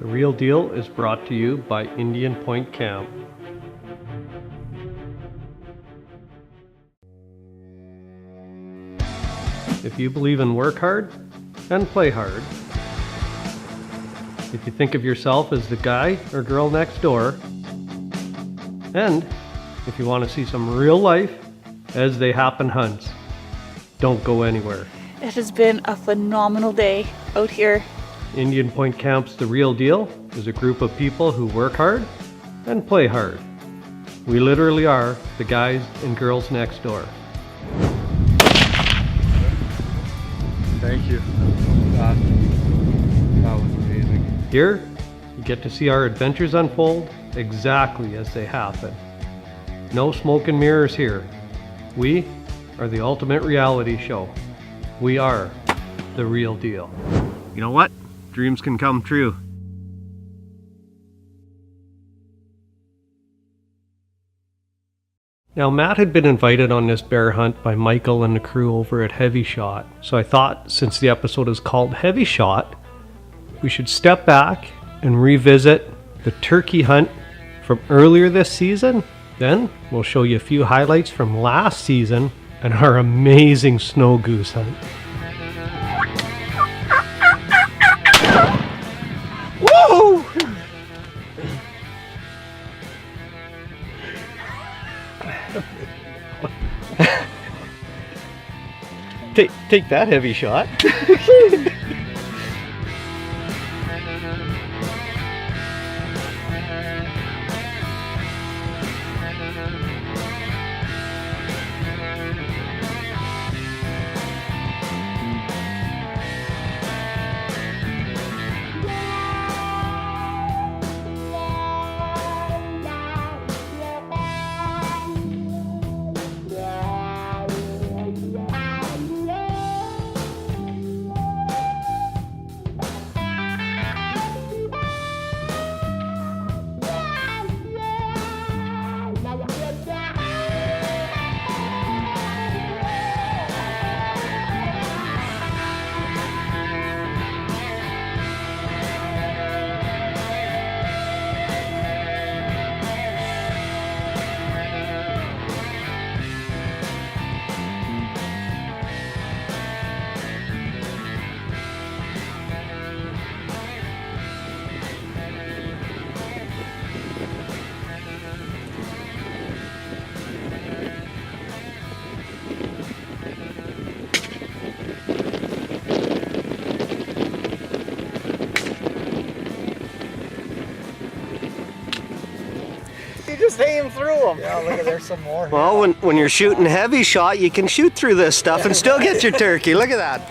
The Real Deal is brought to you by Indian Point Camp. If you believe in work hard and play hard, if you think of yourself as the guy or girl next door, and if you want to see some real life as they happen hunts, don't go anywhere. It has been a phenomenal day out here. Indian Point Camp's The Real Deal is a group of people who work hard and play hard. We literally are the guys and girls next door. Thank you. That was amazing. Here, you get to see our adventures unfold exactly as they happen. No smoke and mirrors here. We are the ultimate reality show. We are The Real Deal. You know what? Dreams can come true. Now, Matt had been invited on this bear hunt by Michael and the crew over at Heavy Shot, so I thought since the episode is called Heavy Shot, we should step back and revisit the turkey hunt from earlier this season. Then we'll show you a few highlights from last season and our amazing snow goose hunt. Woo! Take that, Heavy Shot. Just aim through them. Yeah, look at there's some more. Well, when you're shooting Heavy Shot, you can shoot through this stuff and still get your turkey. Look at that.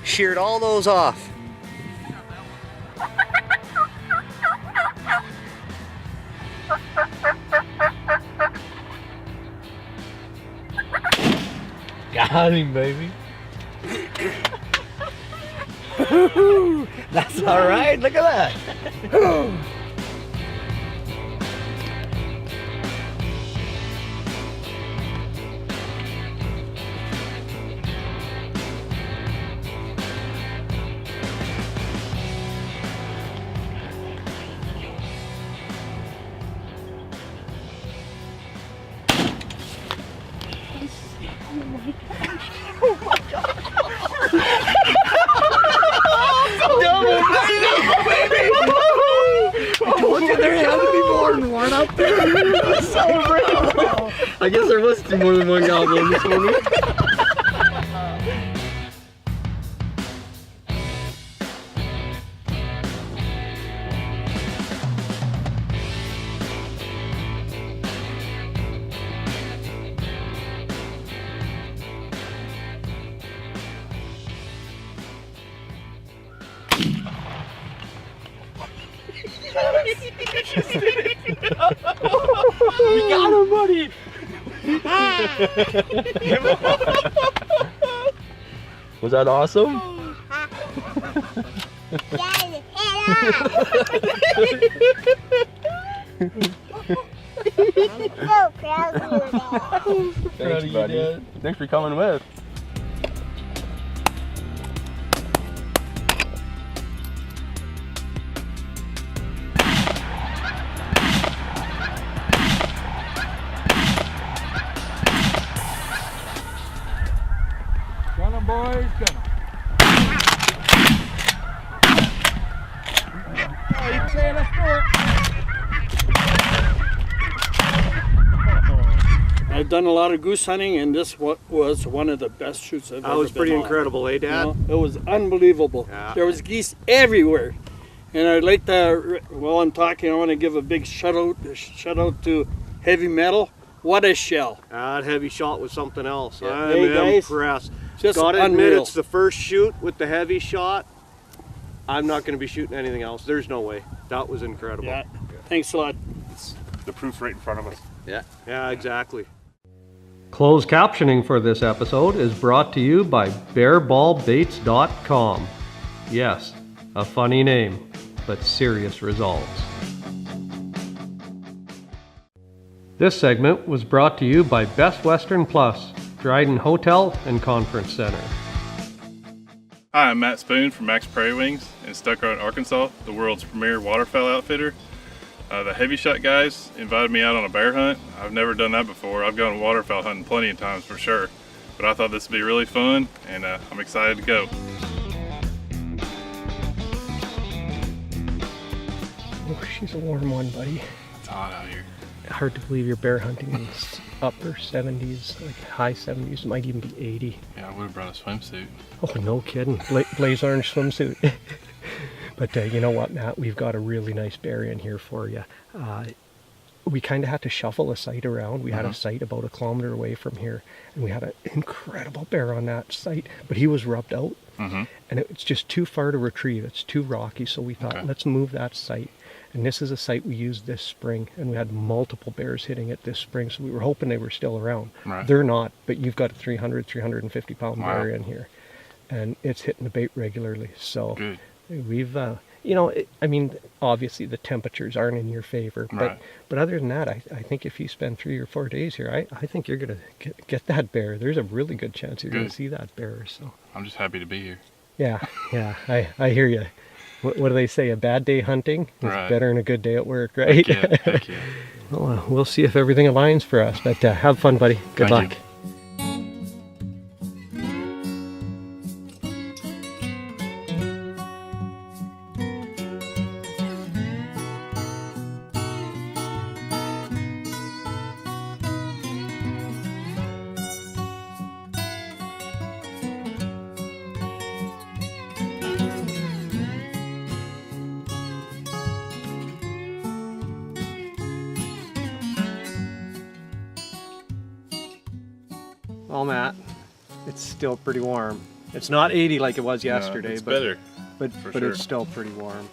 Sheared all those off. Got him, baby. That's all right. Look at that. I guess there was more than one goblin this morning. We got him, buddy. Was that awesome? So proud of you. Thanks, buddy. Thanks for coming with. Okay, let's do it. I've done a lot of goose hunting, and this was one of the best shoots I've ever been on. That was pretty incredible, eh, Dad? You know, it was unbelievable. Yeah. There was geese everywhere. And I'd like to, while I'm talking, I want to give a big shout out to Heavy Metal. What a shell. That heavy shot was something else. Yeah. I'm Hey, guys, impressed. just Gotta admit, unreal. it's the first shoot with the heavy shot. I'm not going to be shooting anything else. There's no way. That was incredible. Yeah, thanks a lot. The proof's right in front of us. Yeah, exactly. Closed captioning for this episode is brought to you by bearballbaits.com. Yes, a funny name, but serious results. This segment was brought to you by Best Western Plus, Dryden Hotel and Conference Center. Hi, I'm Matt Spoon from Max Prairie Wings in Stuckrot, Arkansas, the world's premier waterfowl outfitter. The Heavy Shot guys invited me out on a bear hunt. I've never done that before. I've gone waterfowl hunting plenty of times for sure, but I thought this would be really fun, and I'm excited to go. Oh, she's a warm one, buddy. It's hot out here. Hard to believe you're bear hunting in the upper 70s, like high 70s, might even be 80. Yeah, I would have brought a swimsuit. Oh, no kidding. Blaze orange swimsuit. But you know what, Matt? We've got a really nice bear in here for you. We kind of had to shuffle a site around. We had a site about 1 kilometer away from here, and we had an incredible bear on that site, but he was rubbed out, and it's just too far to retrieve. It's too rocky, so we thought, let's move that site. And this is a site we used this spring, and we had multiple bears hitting it this spring, so we were hoping they were still around. Right. They're not, but you've got a 350 pound Wow. bear in here, and it's hitting the bait regularly. So Good. we've, I mean, obviously the temperatures aren't in your favor, Right. but other than that, I think if you spend 3 or 4 days here, I think you're going to get that bear. There's a really good chance you're going Good. to see that bear. So I'm just happy to be here. yeah, I hear you. What do they say? A bad day hunting is Right. better than a good day at work, right? Heck yeah. Well, we'll see if everything aligns for us. But have fun, buddy. Good Thank luck. you. Well, Matt, it's still pretty warm. It's not 80 like it was yesterday, it's but better. but sure. it's still pretty warm.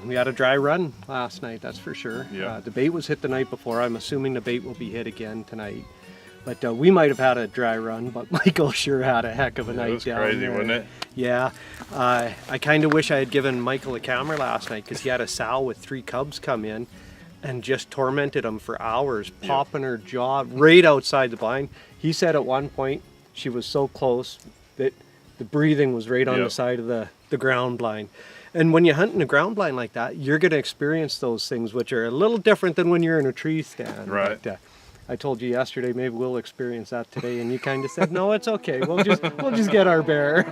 We had a dry run last night, that's for sure. Yeah. The bait was hit the night before. I'm assuming the bait will be hit again tonight. But we might have had a dry run, but Michael sure had a heck of a night It was down crazy, there. wasn't it? Yeah. I kind of wish I had given Michael a camera last night, because he had a sow with 3 cubs come in and just tormented them for hours, popping her jaw right outside the blind. He said at one point she was so close that the breathing was right on the side of the ground blind. And when you hunt in a ground blind like that, you're going to experience those things, which are a little different than when you're in a tree stand. Right. But, I told you yesterday maybe we'll experience that today, and you kind of said, no, it's okay. We'll just get our bear.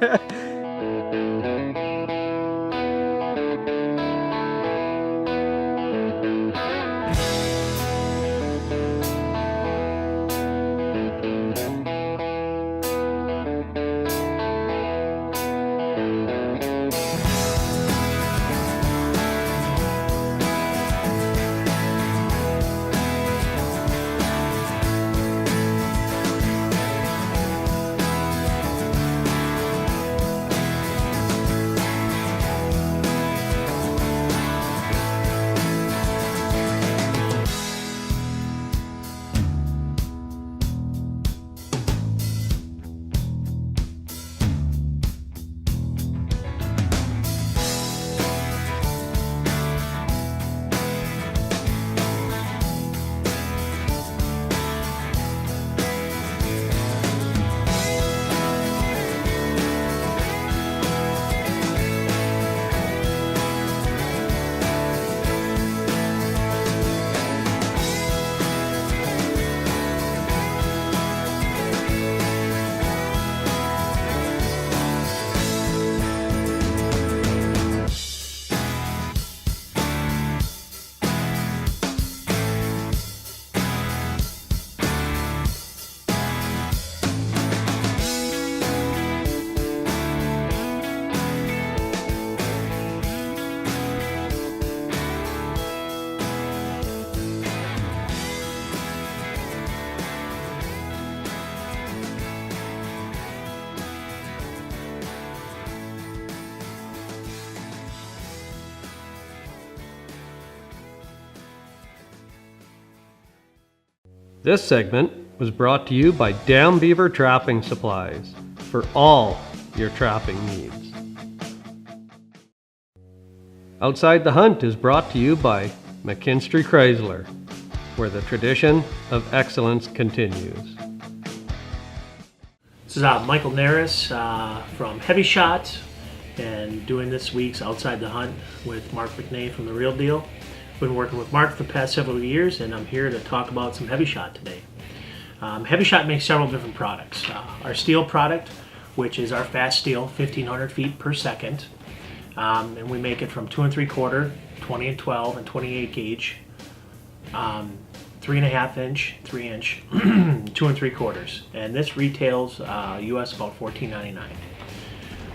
This segment was brought to you by Dam Beaver Trapping Supplies for all your trapping needs. Outside the Hunt is brought to you by McKinstry Chrysler, where the tradition of excellence continues. This is Michael Naris from Heavy Shot, and doing this week's Outside the Hunt with Mark McNay from The Real Deal. Been working with Mark for the past several years, and I'm here to talk about some Heavy Shot today. Heavy Shot makes several different products. Our steel product, which is our fast steel, 1500 feet per second, and we make it from 2 3/4, 20 and 12, and 28 gauge, 3.5 inch, 3 inch, 2 3/4, and this retails US about $14.99.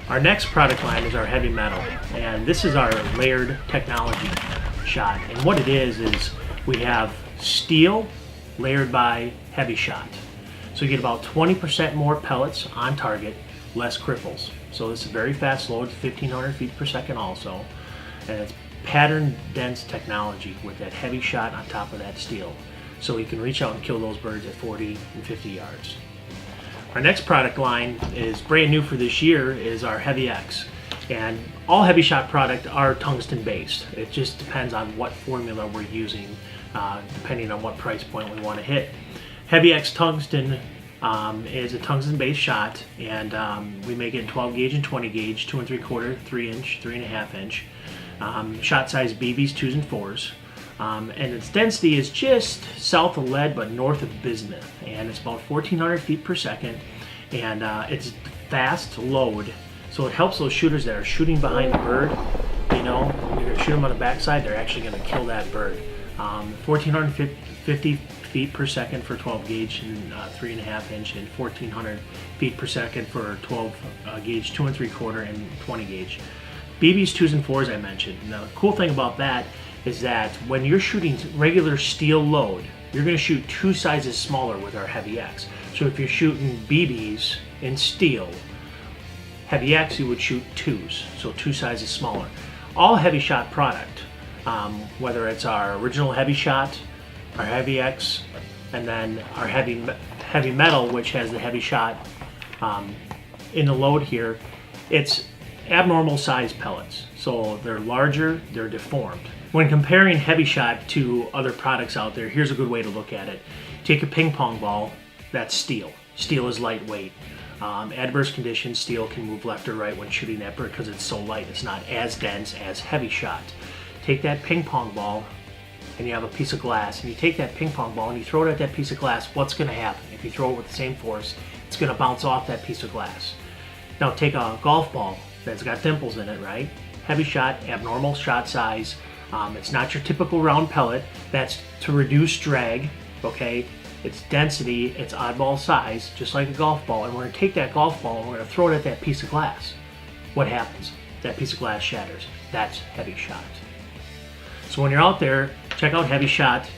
Our next product line is our heavy metal, and this is our layered technology shot. And what it is we have steel layered by heavy shot. So you get about 20% more pellets on target, less cripples. So this is very fast load, 1500 feet per second also. And it's pattern dense technology with that heavy shot on top of that steel. So you can reach out and kill those birds at 40 and 50 yards. Our next product line is brand new for this year, is our Hevi X. And all Heavy Shot product are tungsten based. It just depends on what formula we're using, depending on what price point we want to hit. Hevi X Tungsten is a tungsten based shot, and we make it in 12 gauge and 20 gauge, 2 3/4, 3 inch, 3.5 inch. Shot size BBs, 2s and 4s. And its density is just south of lead but north of bismuth, and it's about 1400 feet per second, and it's fast load, so it helps those shooters that are shooting behind the bird. You know, when you're going to shoot them on the backside, they're actually going to kill that bird. 1450 feet per second for 12 gauge and 3.5 inch, and 1400 feet per second for 12 gauge, 2 3/4, and 20 gauge. BBs, 2s and 4s I mentioned. Now the cool thing about that is that when you're shooting regular steel load, you're going to shoot 2 sizes smaller with our Hevi X. So if you're shooting BBs in steel, Hevi X, you would shoot 2s, so 2 sizes smaller. All Heavy Shot product, whether it's our original Heavy Shot, our Hevi X, and then our heavy metal, which has the Heavy Shot in the load here, it's abnormal size pellets. So they're larger, they're deformed. When comparing Heavy Shot to other products out there, here's a good way to look at it. Take a ping pong ball, that's steel. Steel is lightweight. Adverse conditions, steel can move left or right when shooting that bird because it's so light. It's not as dense as Heavy Shot. Take that ping pong ball and you have a piece of glass, and you take that ping pong ball and you throw it at that piece of glass. What's going to happen? If you throw it with the same force, it's going to bounce off that piece of glass. Now take a golf ball that's got dimples in it, right? Heavy Shot, abnormal shot size. It's not your typical round pellet. That's to reduce drag, okay? It's density, it's oddball size, just like a golf ball. And we're gonna take that golf ball and we're gonna throw it at that piece of glass. What happens? That piece of glass shatters. That's Heavy Shot. So when you're out there, check out Heavy Shot.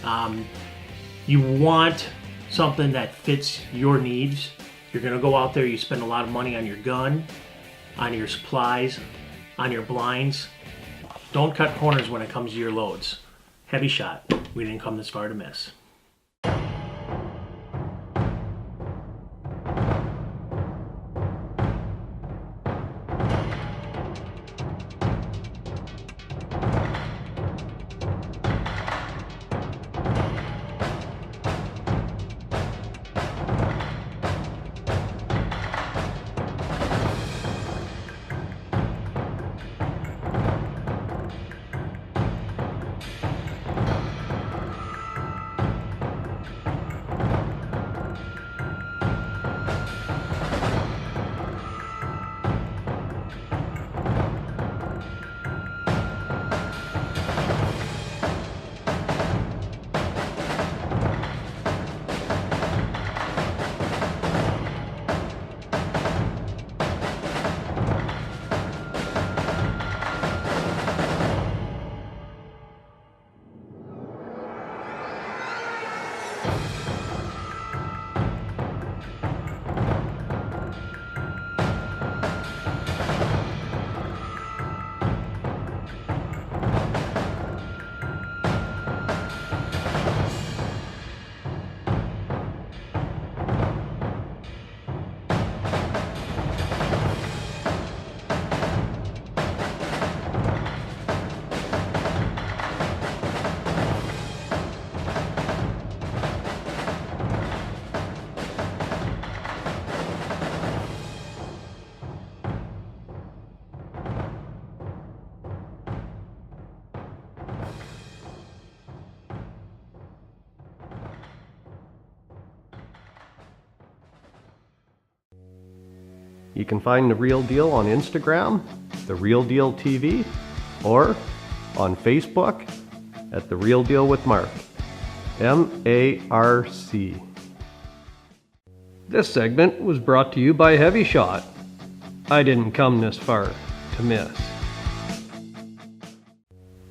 You want something that fits your needs. You're gonna go out there, you spend a lot of money on your gun, on your supplies, on your blinds. Don't cut corners when it comes to your loads. Heavy Shot. We didn't come this far to miss. You can find The Real Deal on Instagram, The Real Deal TV, or on Facebook at The Real Deal with Mark. M-A-R-C. This segment was brought to you by Hevi Shot. I didn't come this far to miss.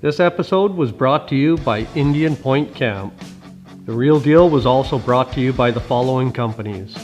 This episode was brought to you by Indian Point Camp. The Real Deal was also brought to you by the following companies: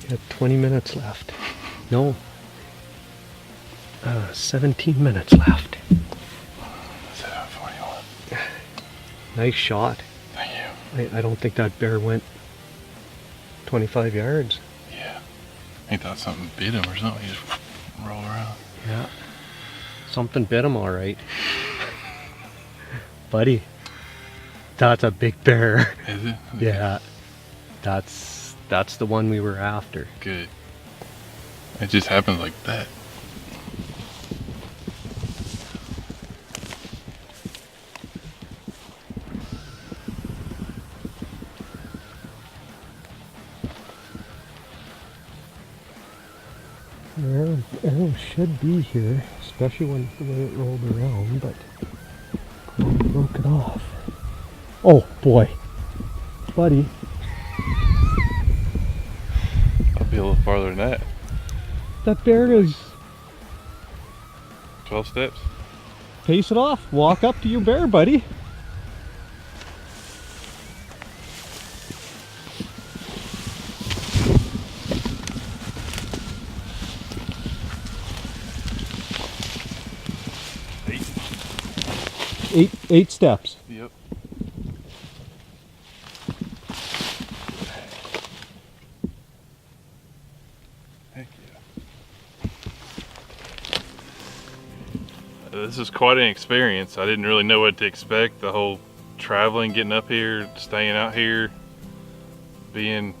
Got 20 minutes left. No. 17 minutes left. That's 41. Nice shot. Thank you. I don't think that bear went 25 yards. Yeah. He thought something bit him or something. He just rolled around. Yeah. Something bit him all right. Buddy, that's a big bear. Is it? Yeah. That's the one we were after. Good. It just happens like that. Arrow should be here, especially when the way it rolled around, but broke it off. Oh boy, buddy. I'll be a little farther than that. That bear is... 12 steps. Pace it off. Walk up to your bear, buddy. Eight steps. Yep. Heck yeah. This is quite an experience. I didn't really know what to expect. The whole traveling, getting up here, staying out here, being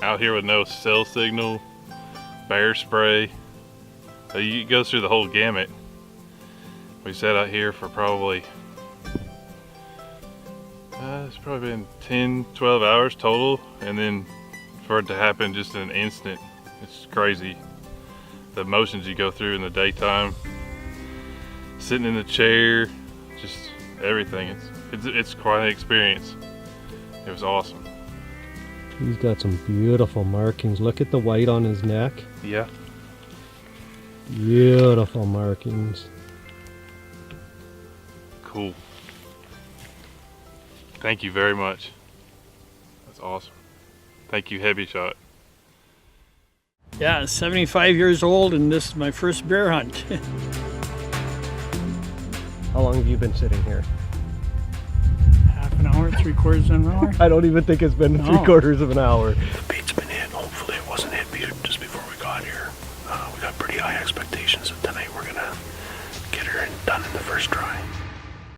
out here with no cell signal. bear spray. It goes through the whole gamut. We sat out here for probably, it's probably been 10, 12 hours total, and then for it to happen just in an instant, it's crazy. The emotions you go through in the daytime, sitting in the chair, just everything. It's quite an experience. It was awesome. He's got some beautiful markings. Look at the white on his neck. Yeah. Beautiful markings. Cool. Thank you very much. That's awesome. Thank you, Hevi Shot. Yeah, 75 years old, and this is my first bear hunt. How long have you been sitting here? Half an hour, 3/4 of an hour. I don't even think it's been No. 3/4 of an hour. The bait's been hit. Hopefully it wasn't hit just before we got here. We got pretty high expectations that tonight we're gonna get her done in the first try.